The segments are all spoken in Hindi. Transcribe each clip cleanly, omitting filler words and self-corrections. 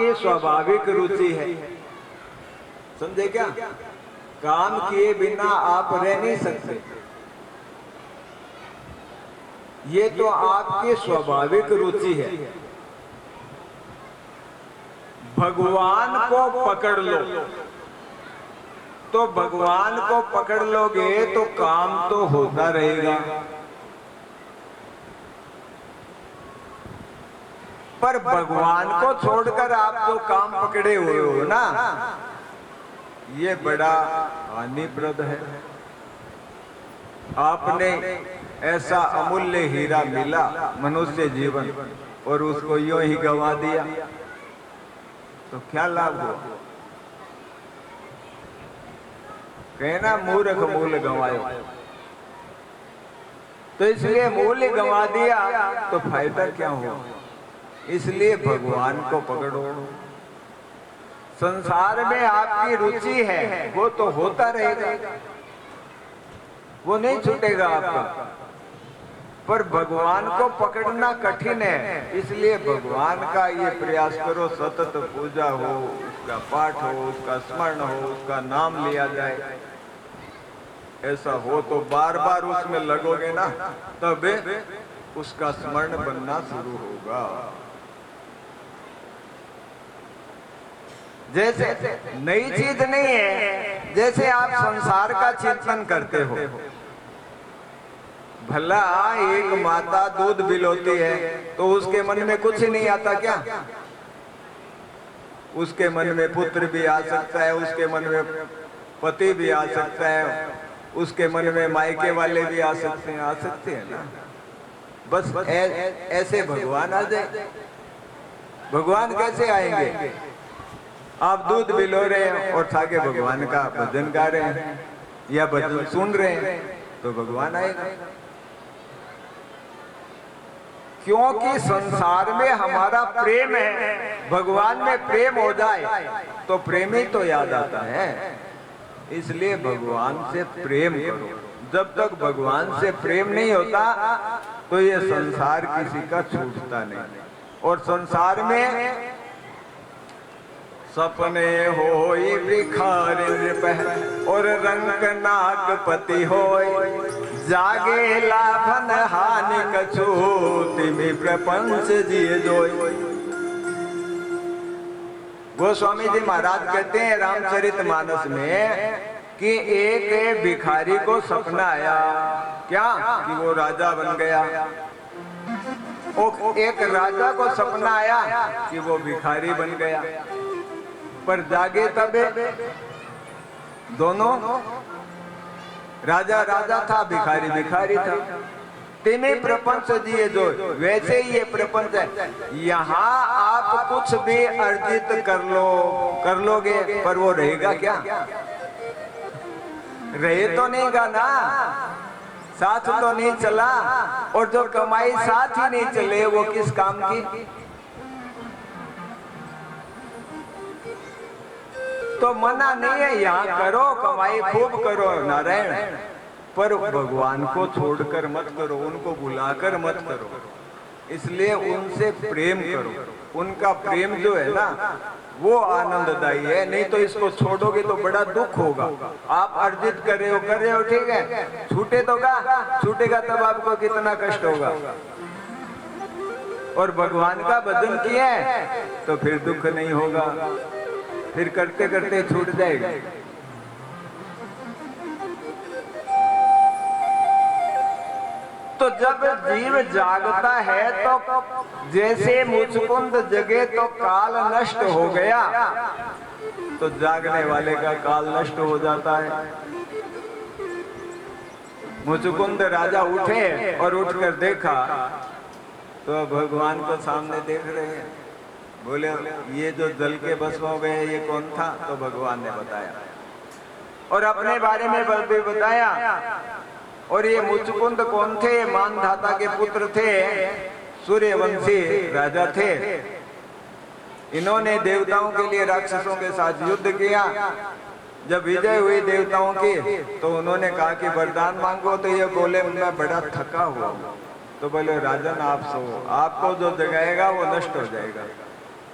ये स्वाभाविक रुचि है, समझे क्या? काम किए बिना आप रह नहीं सकते। ये तो आपकी स्वाभाविक रुचि है। भगवान को पकड़ लो, तो भगवान को पकड़ लोगे तो काम तो होता रहेगा। पर भगवान को छोड़कर आप जो काम पकड़े हुए हो ना, ये बड़ा हानिप्रद है। आपने ऐसा अमूल्य हीरा मिला मनुष्य जीवन, और उसको यूं ही गंवा दिया तो क्या लाभ हुआ? कहना मूर्ख मूल्य गंवायो। तो इसलिए मूल्य गंवा दिया तो फायदा क्या हुआ? इसलिए भगवान को पकड़ो। संसार में आपकी रुचि है वो तो होता रहेगा, वो नहीं छूटेगा आपका। पर भगवान को पकड़ना कठिन है, इसलिए भगवान का ये प्रयास करो, सतत पूजा हो, उसका पाठ हो, उसका स्मरण हो, उसका नाम लिया जाए। ऐसा हो तो बार बार उसमें लगोगे ना, तब उसका स्मरण बनना शुरू होगा। जैसे नई चीज नहीं है, जैसे आप संसार का चिंतन करते हो। भला एक माता दूध पिलाती है तो उसके मन में कुछ नहीं आता क्या? उसके मन में पुत्र भी आ सकता है, उसके मन में पति भी आ सकता है, उसके मन में मायके वाले भी आ सकते हैं ना। बस ऐसे भगवान आ जाए। भगवान कैसे आएंगे? आप दूध पिलो रहे हैं और थाके भगवान का भजन गा रहे हैं या भजन सुन रहे हैं तो भगवान आएगा। क्योंकि संसार में हमारा प्रेम है। भगवान में प्रेम हो जाए तो प्रेम ही तो याद आता है। इसलिए भगवान से प्रेम करो। जब तक भगवान से प्रेम नहीं होता तो ये संसार किसी का छूटता नहीं। और संसार में सपने होई भिखारी पह और रंग नागपति होय, जागे लाभन हानि कछु तिमि प्रपंच जिए जोय। गोस्वामी जी महाराज कहते हैं रामचरितमानस में कि एक भिखारी को सपना आया क्या कि वो राजा बन गया। और एक राजा को सपना आया कि वो भिखारी बन गया। पर जागे तब दोनों, राजा राजा था, भिखारी भिखारी था। तिमी प्रपंच जिए जो, वैसे ही ये प्रपंच है। यहाँ आप कुछ भी अर्जित कर लोगे पर वो रहेगा क्या? रहे तो नहीं गा ना, साथ तो नहीं चला। और जो कमाई साथ ही नहीं चले वो किस काम की? तो मना नहीं है, यहाँ करो, कमाई खूब करो नारायण, पर भगवान को छोड़कर मत करो, उनको बुलाकर मत करो। इसलिए उनसे प्रेम करो। उनका प्रेम जो है ना वो आनंददायी है। नहीं तो इसको छोड़ोगे तो बड़ा दुख होगा। आप अर्जित कर रहे हो ठीक है, छूटेगा तब आपको कितना कष्ट होगा। और भगवान का भजन किया है तो फिर दुख नहीं होगा, फिर करते करते छूट जाएगा। तो जब जीव जागता है तो जैसे मुचकुंद जगे तो काल नष्ट हो गया, तो जागने वाले का काल नष्ट हो जाता है। मुचकुंद राजा उठे और उठकर देखा तो भगवान को सामने देख रहे हैं। बोले ये जो जल के भस्म हो गए ये कौन था? तो भगवान ने बताया और अपने बारे में भी बताया। और ये मुचकुंद कौन थे? मानधाता के पुत्र थे, सूर्यवंशी राजा थे। इन्होंने देवताओं के लिए राक्षसों के साथ युद्ध किया। जब विजय हुई देवताओं की तो उन्होंने कहा कि वरदान मांगो। तो ये बोले मैं बड़ा थका हुआ। तो बोले राजन आप सो, आपको जो जगाएगा वो नष्ट हो जाएगा।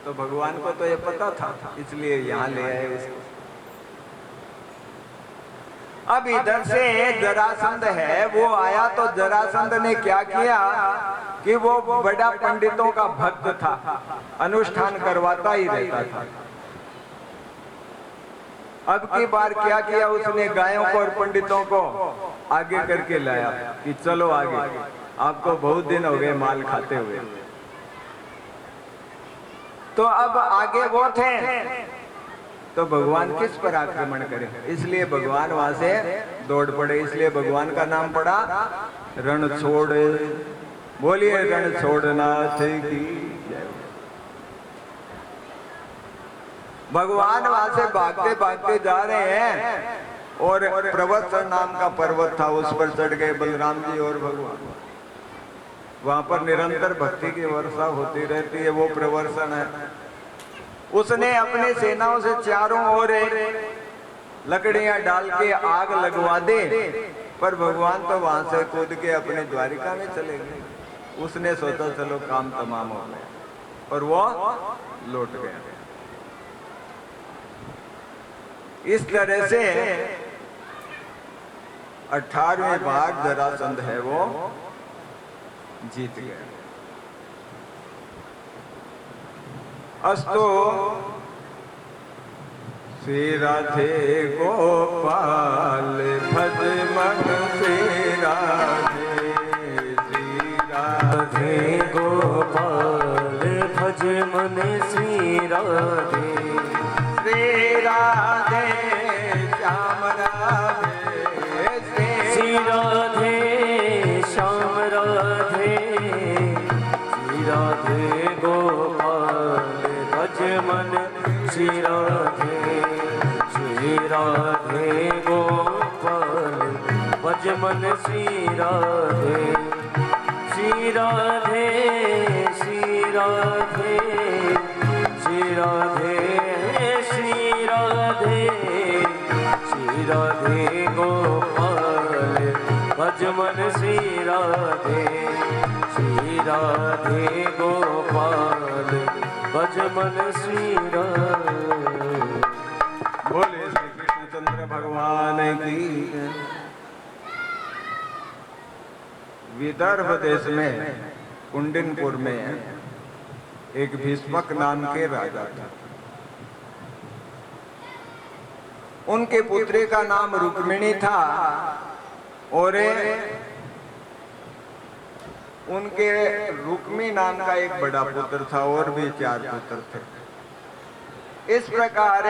तो भगवान को तो ये पता था, इसलिए यहाँ ले आए उसको। अब इधर से जरासंध है, वो आया तो जरासंध ने क्या किया कि वो बड़ा पंडितों का भक्त था, अनुष्ठान करवाता ही रहता था। अब की बार क्या किया उसने, गायों को और पंडितों को आगे करके लाया कि चलो आगे, आपको बहुत दिन हो गए माल खाते हुए। तो अब आगे वो थे, तो भगवान किस पर आक्रमण करें, इसलिए भगवान वहां से दौड़ पड़े। इसलिए भगवान का नाम पड़ा रण छोड़। बोलिए रण छोड़नाथ की जय। भगवान वहां से भागते भागते जा रहे हैं और प्रवत्सर नाम का पर्वत था, उस पर चढ़ गए बलराम जी और भगवान। वहां पर निरंतर भक्ति की वर्षा होती रहती है, वो प्रवर्सन है। उसने अपनी सेनाओं से चारों ओर लकड़ियां डाल के आग लगवा दे, पर भगवान तो वहां से कूद के अपने द्वारिका में चले गए। उसने सोचा चलो काम तमाम हो गया, और वो लौट गया। इस तरह से 18वें बार जरासंध है वो जीत गया। अस्तो श्री राधे गोपाल भज मन श्री राधे, श्री राधे गोपाल भज मन श्री राधे, श्री राधे श्याम राधे, श्री राधे श्याम राधे, श्री राधे गोपाल भज मन श्री राधे, श्री राधे गोपाल भज मन श्री राधे, श्री राधे श्री राधे, श्री राधे श्री राधे, श्री राधे गोपाल भज मन श्री राधे, श्री राधे गोपाल भज मन श्री राधे। बोले श्री कृष्णचंद्र भगवान की। विदर्भ देश में कुंडिनपुर में एक भीष्मक नाम के राजा था। उनके पुत्री का नाम रुक्मिणी था और उनके रुक्मी नाम का एक बड़ा पुत्र था और भी 4 पुत्र थे। इस प्रकार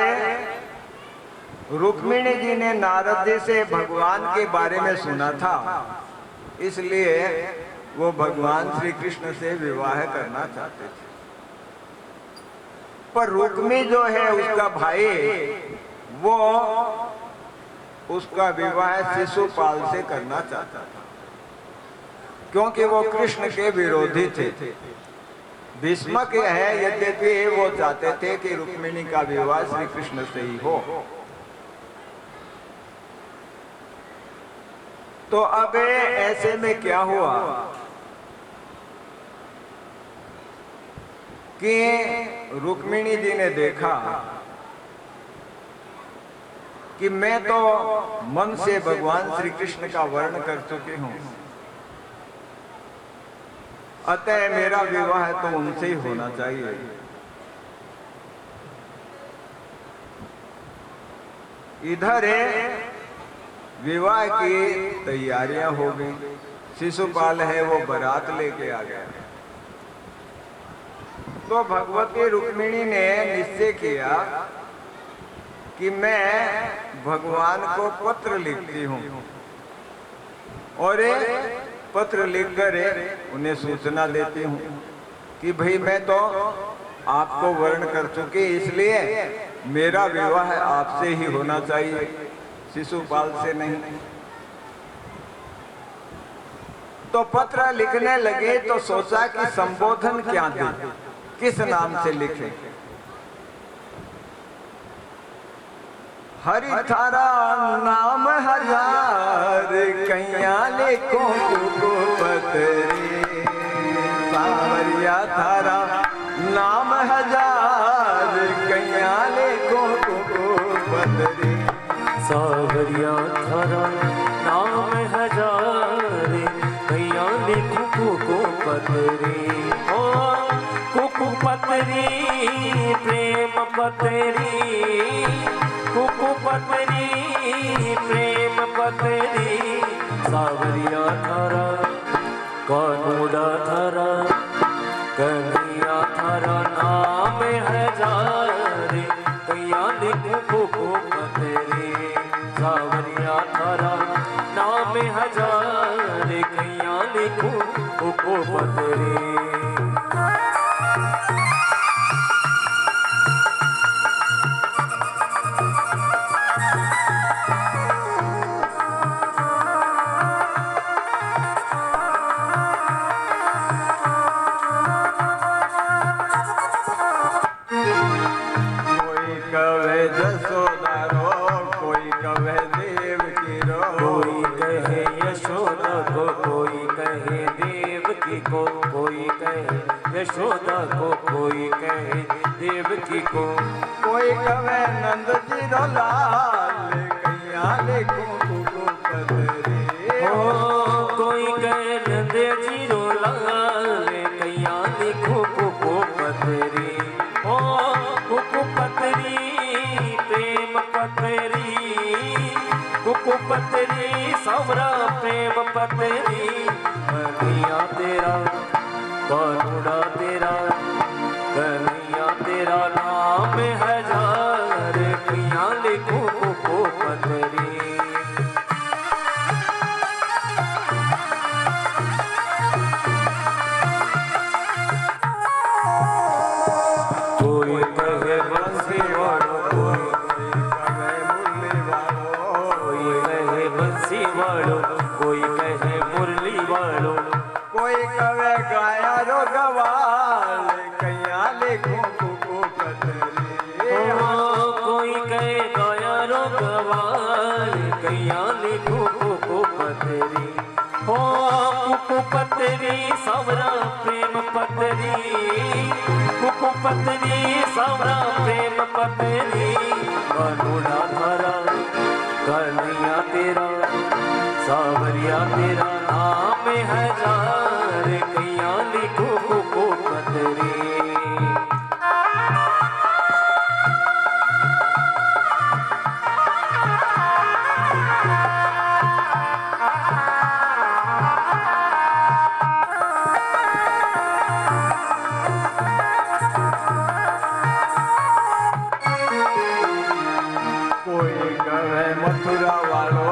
रुक्मिणी जी ने नारद जी से भगवान के बारे में सुना था, इसलिए वो भगवान श्री कृष्ण से विवाह करना चाहते थे। पर रुक्मी जो है उसका भाई, वो उसका विवाह शिशुपाल से करना चाहता था, क्योंकि वो कृष्ण के विरोधी थे। भीष्मक है, यद्यपि वो चाहते थे कि रुक्मिणी का विवाह श्री कृष्ण से ही हो। तो अब ऐसे में क्या हुआ कि रुक्मिणी जी ने देखा कि मैं तो मन से भगवान श्री कृष्ण का वर्ण कर चुकी हूं, अतः मेरा विवाह तो उनसे ही होना चाहिए। इधर विवाह की तैयारियां हो गई। शिशुपाल है वो बारात लेके आ गया। तो भगवती रुक्मिणी ने निश्चय किया कि मैं भगवान को पत्र लिखती हूँ और पत्र लिखकर उन्हें सूचना देती हूँ कि भाई मैं तो आपको वर्ण कर चुकी, इसलिए मेरा विवाह आपसे ही होना चाहिए, शिशुपाल से नहीं। तो पत्र लिखने लगे तो सोचा कि संबोधन क्या दें, किस नाम से लिखें। हरि थारा नाम हजार कैया लिखो को पतरे, सावरिया थारा नाम हजार पतरी। सावरिया थारा नाम हजारे, कैया लिखूं को पतरी। ओ कुकु पतरी प्रेम पतरी, कुकु पतरी प्रेम पतरी। सावरिया थारा कानूड़ा थारा, कन्हैया थारा नाम हजारे, कैया लिखूं कुकु पतरी। सावरिया थारा नाम हजारे, कैया लिखूं कुकु पतरी। यशोदा को कोई कहे देवकी को, कोई कवे नंद जी रो लाल, कैया लिखूं कुकु पतरी। ओ कोई कहे नंद जी रो लाल, कैया लिखूं कुकु पतरी। ओ कुकु पतरी प्रेम पतरी, कुकु पतरी सावरा प्रेम पतरी। कन्हैया तेरा कानूड़ा तेरा, कन्हैया तेरा नाम हजार, कैया लिखूं कुकु पतरी। कोई कहे बंसी वालो, कोई कवे मुरली वालो, कोई कहे बंसी वालो, कोई कहे मुरली वालो। कोई कवे गाया रो गवाल, कैया लिखूं कुकु पतरी। ओ कोई कहे गाया रो गवाल, कैया लिखूं कुकु पतरी। ओ कुकु पतरी सावरा प्रेम पतरी, कुकु पतरी सावरा प्रेम पतरी। कानूड़ा थारा कन्हैया तेरा, सावरिया तेरा नाम हजार, कैया लिखूं कुकु पतरी। कोई कवे मथुरा वालो,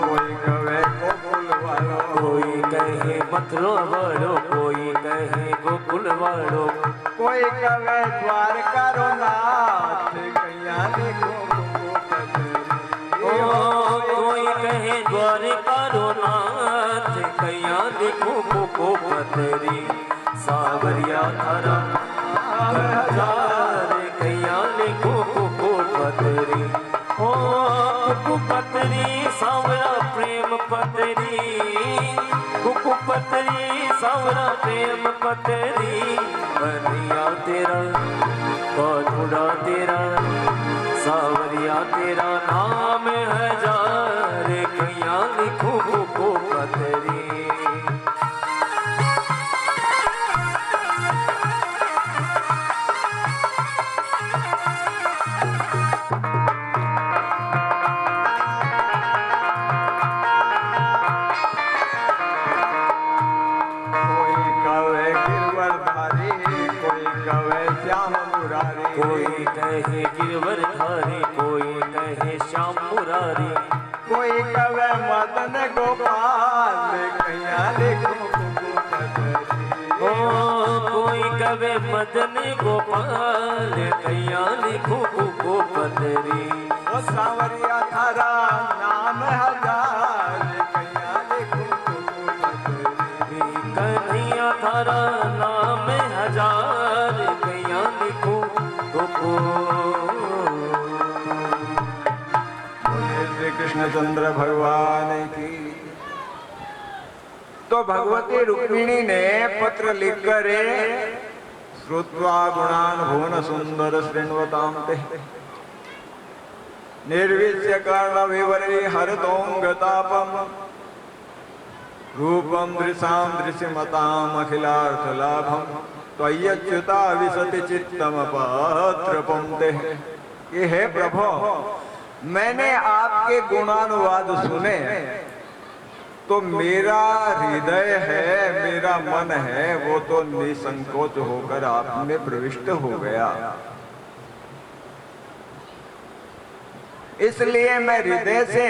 कोई कवे गोकुल वालो, कोई कहे मथुरा वालो, कोई कहे गोकुल वालो। कोई कवे द्वारका रो नाथ, कैया लिखूं कुकु पतरी। ओ कोई कहे द्वारका रो नाथ, कैया लिखूं कुकु पतरी। सावरिया थारा हजार, कैया लिखूं कुकु पतरी। ओ कुकु पतरी सावरा प्रेम पतरी, कुकु पतरी सावरा प्रेम पतरी। कन्हैया तेरा कानूड़ा तेरा, सावरिया तेरा नाम हजार, कैया लिखूं कुकु पतरी। कोई कवे गिरवरधारी, कोई कवे श्याम मुरारी, कोई कहे गिरवर धारी, कोई कहे श्याम मुरारी। कोई कवे मदन गोपाल, कैया लिखूं कुकु पतरी। ओ कोई कवे मदन गोपाल, कैया लिखूं कुकु पतरी। ओ सावरिया थारा नाम हजार, कैया लिखूं कुकु पतरी। कन्हैया थारा नाम हजार, कैया लिखूं कुकु। बोले श्री कृष्णचंद्र भगवान की। तो भगवती रुक्मिणी ने पत्र लिखकर श्रुत्वा गुणान भुवन सुंदर श्रृण्वताम ते, निर्विश्य कर्ण विवरे हरतोंगतापम रूपम दृशाम दृश्यमताम अखिलार्थ लाभम त्वय्यच्युता विशति चित्तम पात्रपम ते। ये है प्रभु, मैंने आपके गुणानुवाद सुने तो मेरा हृदय है, मेरा मन है, वो तो निसंकोच होकर आप में प्रविष्ट हो गया। इसलिए मैं हृदय से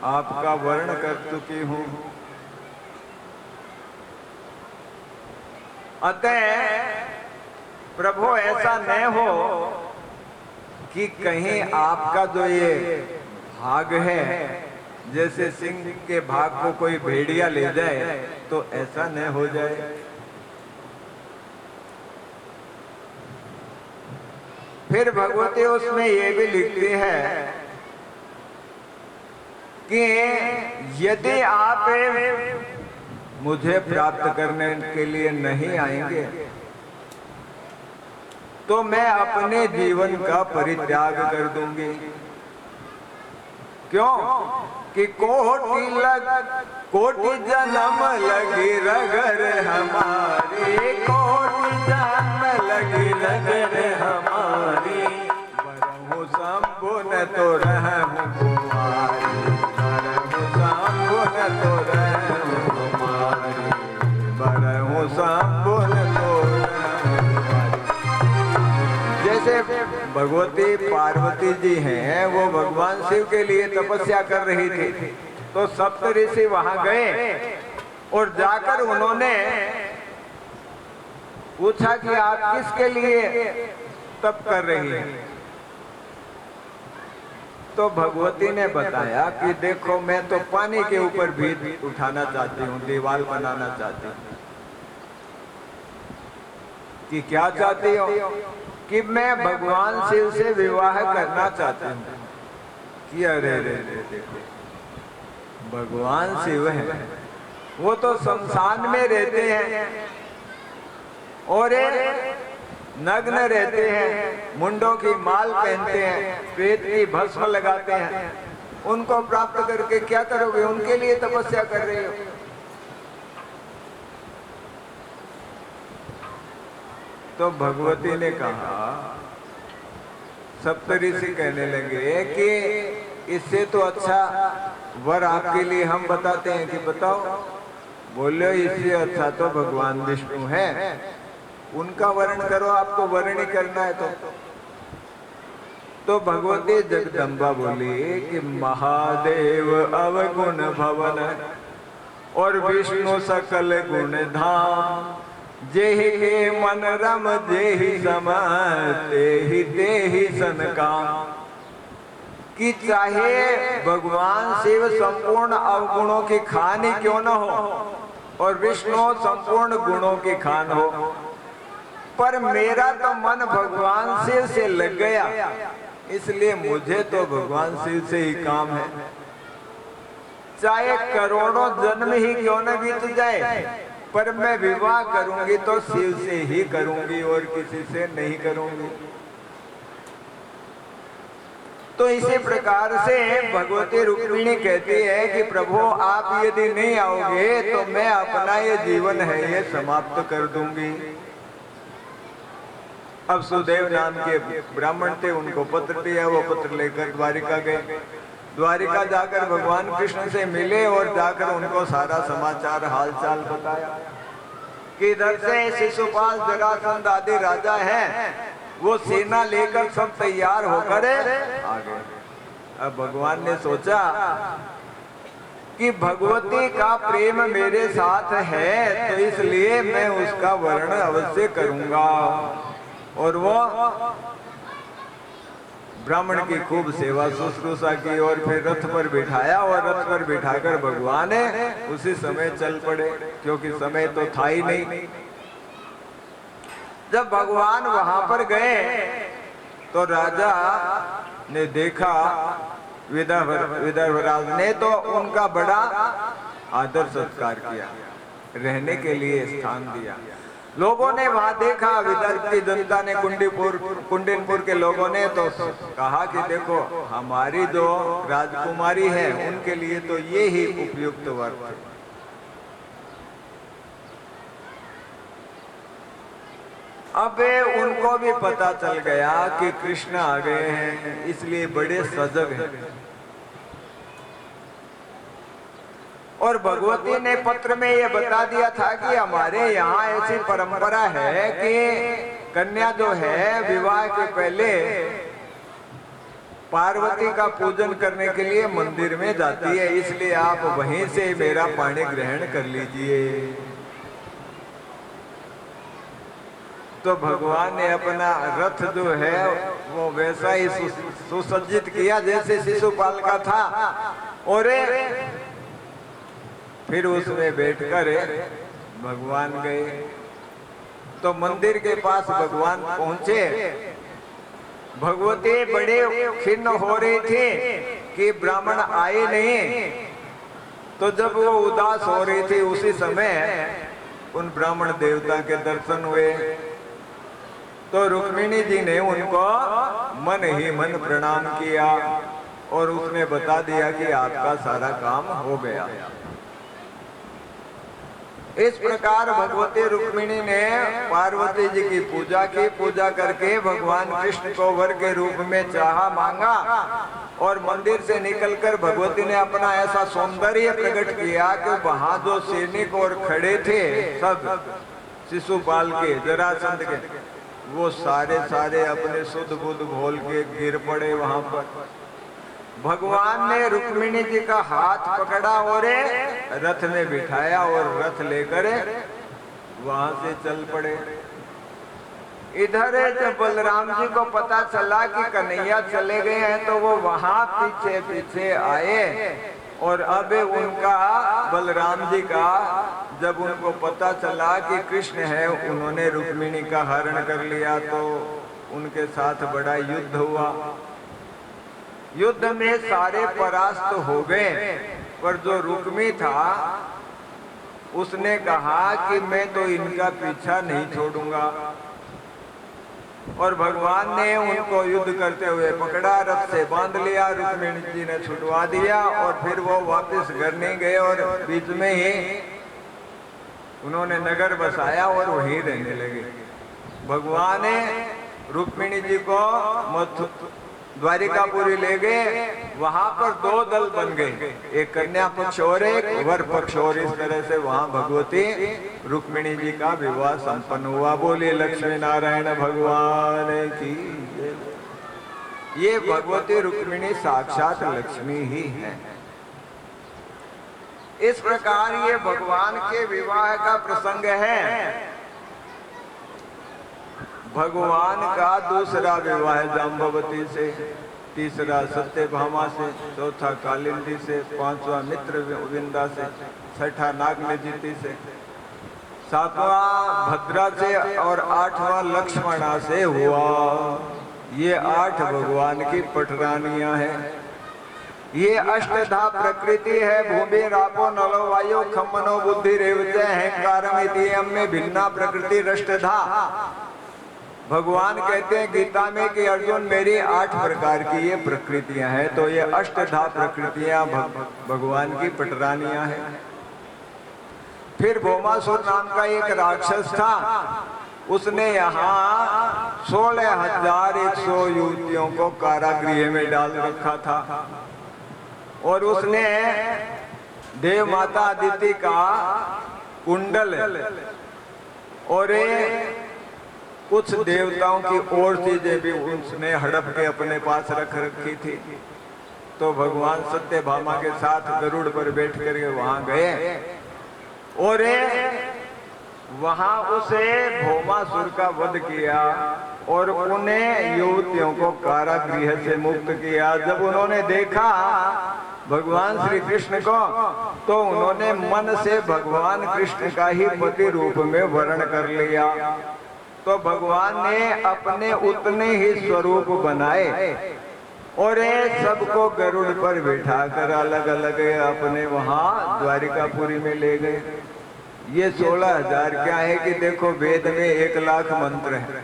आपका वर्ण कर चुकी हूं। अतः प्रभु ऐसा न हो कि कहीं आपका जो ये भाग है, जैसे सिंह के भाग को कोई भेड़िया ले जाए, तो ऐसा न हो जाए। फिर भगवती उसमें ये भी लिखती है कि यदि आप मुझे प्राप्त करने के लिए नहीं आएंगे तो मैं अपने जीवन का परित्याग कर दूंगी। क्यों कि कोटि जन्म लगी रगर हमारी, कोटि जन्म लगी रगर हमारी, बरहु संपुन तो रहूं कुमारी, बरहु संपुन तो रहूं कुमारी, बरहु संपुन तो रहूं कुमारी। जैसे भगवती पार्वती जी हैं, वो भगवान शिव के लिए तपस्या कर रही थी, तो सप्त ऋषि वहां गए और जाकर उन्होंने पूछा कि आप किसके लिए तप कर रही हैं? तो भगवती ने बताया कि देखो, मैं तो पानी के ऊपर भीत उठाना चाहती हूँ, दीवार बनाना चाहती हूँ। कि क्या चाहती हो? कि मैं भगवान शिव से विवाह करना चाहती हूँ। कि अरे रे रे देखो, भगवान शिव है, वो तो शमशान में रहते हैं और नग्न रहते हैं, मुंडों की माल पहनते हैं, प्रेत की भस्म लगाते हैं। उनको प्राप्त करके क्या करोगे? उनके लिए तपस्या कर रही हो। तो भगवती ने कहा, सप्तऋषि कहने लगे कि इससे तो अच्छा वर आपके लिए हम बताते हैं कि बताओ। बोले इससे अच्छा तो भगवान विष्णु है, उनका वर्ण करो, आपको वर्ण ही करना है। तो भगवती जगदम्बा बोली कि महादेव अवगुण भवन और विष्णु सकल गुण धाम, जेहि के मन रम जेहि सम तेहि तेहि सन काम। कि चाहे भगवान शिव संपूर्ण अवगुणों की खान ही क्यों न हो और विष्णु संपूर्ण गुणों की खान हो, पर मेरा तो मन भगवान शिव से लग गया, इसलिए मुझे तो भगवान शिव से ही काम है। चाहे करोड़ों जन्म ही क्यों न बीत जाए, पर मैं विवाह करूंगी तो शिव से ही करूंगी और किसी से नहीं करूंगी। तो इसी प्रकार से भगवती रुक्मिणी कहती है कि प्रभु आप यदि नहीं आओगे तो मैं अपना ये जीवन है ये समाप्त कर दूंगी। अब सुदेव नाम के ब्राह्मण थे, उनको पत्र दिया, वो पत्र लेकर द्वारिका गए। द्वारिका जाकर भगवान कृष्ण से मिले और जाकर उनको सारा समाचार हालचाल बताया कि इधर से शिशुपाल जरासंध आदि राजा हैं, वो सेना लेकर सब तैयार होकर आ गए। अब भगवान ने सोचा कि भगवती का प्रेम मेरे साथ है, तो इसलिए मैं उसका वर्ण अवश्य करूंगा। और वो ब्राह्मण की खूब सेवा शुश्रूषा की और फिर रथ पर बिठाया और रथ पर बिठाकर भगवान उसी समय चल पड़े, क्योंकि समय तो था ही नहीं। जब भगवान वहां पर गए तो राजा ने देखा, विदर्भराज ने तो उनका बड़ा आदर सत्कार किया, रहने के लिए स्थान दिया। लोगों ने वहां देखा, विदर्भ की जनता ने, कुंडनपुर के लोगों ने तो कहा कि देखो हमारी जो राजकुमारी है उनके लिए तो ये ही उपयुक्त वर है। अब उनको भी पता चल गया कि कृष्ण आ गए हैं, इसलिए बड़े सजग हैं। और भगवती ने पत्र में ये बता दिया था कि हमारे यहाँ ऐसी परंपरा है कि कन्या जो है विवाह के पहले पार्वती का पूजन करने के लिए मंदिर में जाती है, इसलिए आप वहीं से मेरा पानी ग्रहण कर लीजिए। तो भगवान ने अपना रथ जो है वो वैसा ही सुसज्जित किया जैसे शिशुपाल का था, और फिर उसमें बैठकर भगवान गए। तो मंदिर के पास भगवान पहुंचे। भगवती बड़े खिन्न हो रही थी कि ब्राह्मण आए नहीं। तो जब वो उदास हो रही थी उसी समय उन ब्राह्मण देवता के दर्शन हुए। तो रुक्मिणी जी ने उनको मन ही मन प्रणाम किया और उसने बता दिया कि आपका सारा काम हो गया। इस प्रकार भगवती रुक्मिणी ने पार्वती जी की पूजा की। पूजा करके भगवान कृष्ण को वर के रूप में चाहा, मांगा, और मंदिर से निकलकर भगवती ने अपना ऐसा सौंदर्य प्रकट किया कि वहां जो सैनिक और खड़े थे सब शिशुपाल के, जरासंध के, वो सारे अपने शुद्ध बुद्ध भोल के गिर पड़े वहां पर। भगवान ने रुक्मिणी जी का हाथ पकड़ा और रथ में बिठाया और रथ लेकर वहां से चल पड़े। इधर जब बलराम जी को पता चला कि कन्हैया चले गए हैं तो वो वहां पीछे पीछे आए। और अब उनका, बलराम जी का, जब उनको पता चला कि कृष्ण है, उन्होंने रुक्मिणी का हरण कर लिया तो उनके साथ बड़ा युद्ध हुआ। युद्ध में सारे परास्त हो गए, पर जो रुक्मी था उसने कहा कि मैं तो इनका पीछा नहीं छोड़ूंगा। और भगवान ने उनको युद्ध करते हुए पकड़ा, रथ से बांध लिया, रुक्मिणी जी ने छुड़वा दिया और फिर वो वापस घर नहीं गए और बीच में ही उन्होंने नगर बसाया और वहीं रहने लगे। भगवान ने रुक्मिणी जी को द्वारिकापुरी ले गए। वहां पर दो दल बन गए, एक कन्या पक्ष और एक वर पक्ष, और इस तरह से वहां भगवती रुक्मिणी जी का विवाह संपन्न हुआ। बोले लक्ष्मी नारायण भगवान की। ये भगवती रुक्मिणी साक्षात लक्ष्मी ही है। इस प्रकार ये भगवान के विवाह का प्रसंग है। भगवान का दूसरा विवाह जाम्बवती से, तीसरा सत्यभामा से, चौथा कालिंदी से, पांचवा मित्रविंदा से, छठा नागनिजिति से, सातवां भद्रा से और आठवां लक्ष्मणा से हुआ। ये 8 भगवान की पटरानियां हैं। ये अष्टधा प्रकृति है। भूमि रापो नलो वायु खम मनो बुद्धि रेवच अहंकारम इति में भिन्ना प्रकृति रष्टधा। भगवान कहते हैं गीता में कि अर्जुन मेरी 8 प्रकार की ये प्रकृतियां हैं। तो ये अष्टधा प्रकृतियां भगवान की पटरानियां हैं। फिर भौमासुर नाम का एक राक्षस था, उसने यहाँ 16,100 युवतियों को कारागृह में डाल रखा था। और उसने देव माता अदिति का कुंडल और कुछ देवताओं की और चीजें भी उसने हड़प के अपने पास रख रखी थी। तो भगवान सत्यभामा के साथ गरुड़ पर बैठ कर वहां गए और वहां उसे भौमासुर का वध किया और उन्हें युवतियों को कारागृह से मुक्त किया। जब उन्होंने देखा भगवान श्री कृष्ण को तो उन्होंने मन से भगवान कृष्ण का ही पति रूप में वर्ण कर लिया। तो भगवान ने अपने उतने ही स्वरूप बनाए और सबको गरुड़ पर बिठाकर अलग अलग अपने वहां द्वारिकापुरी में ले गए। ये 16,000 क्या है कि देखो वेद में 1,00,000 मंत्र हैं,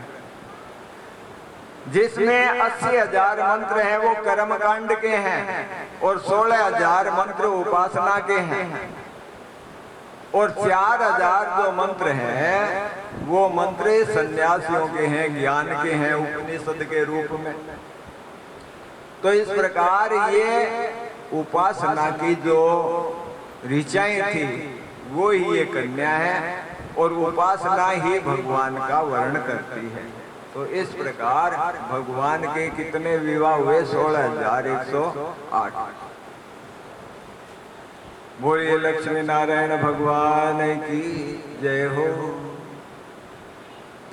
जिसमें 80,000 मंत्र हैं वो कर्मकांड के हैं और 16,000 मंत्र उपासना के हैं और 4,000 जो मंत्र हैं वो मंत्र सन्यासियों के हैं, ज्ञान के हैं, उपनिषद के रूप में। तो इस प्रकार ये उपासना की जो ऋचाएं थी वो ही ये कन्या है और उपासना ही भगवान का वर्ण करती है। तो इस प्रकार भगवान के कितने विवाह हुए? 16,108। बोलिए लक्ष्मी नारायण भगवान की जय हो।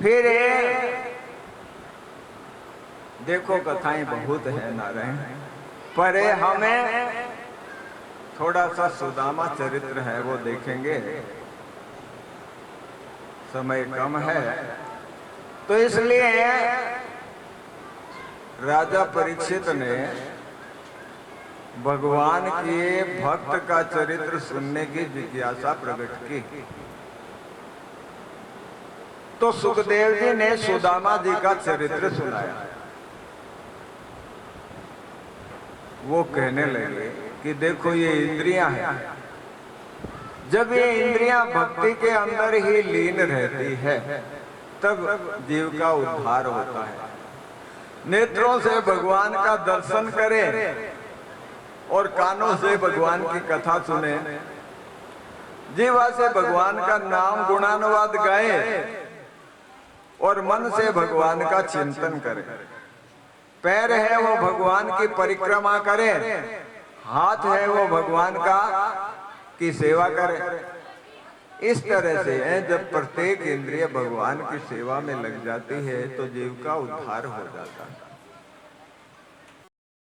फिर देखो कथाएं बहुत है नारायण, पर हमें थोड़ा सा सुदामा चरित्र है वो देखेंगे, समय कम है तो इसलिए राजा परीक्षित ने भगवान के भक्त का चरित्र सुनने की जिज्ञासा प्रकट की। तो सुखदेव जी ने सुदामा जी का चरित्र सुनाया। वो कहने लगे कि देखो ये इंद्रियां हैं, जब ये इंद्रियां भक्ति के अंदर ही लीन रहती है तब जीव का उद्धार होता है। नेत्रों से भगवान का दर्शन करें और कानों से भगवान की कथा सुने, जीवा से भगवान का नाम गुणानुवाद गाए और मन से भगवान का चिंतन करें। पैर है वो भगवान की परिक्रमा करें, हाथ है वो भगवान का की सेवा करें। इस तरह से जब प्रत्येक इंद्रिय भगवान की सेवा में लग जाती है तो जीव का उद्धार हो जाता है।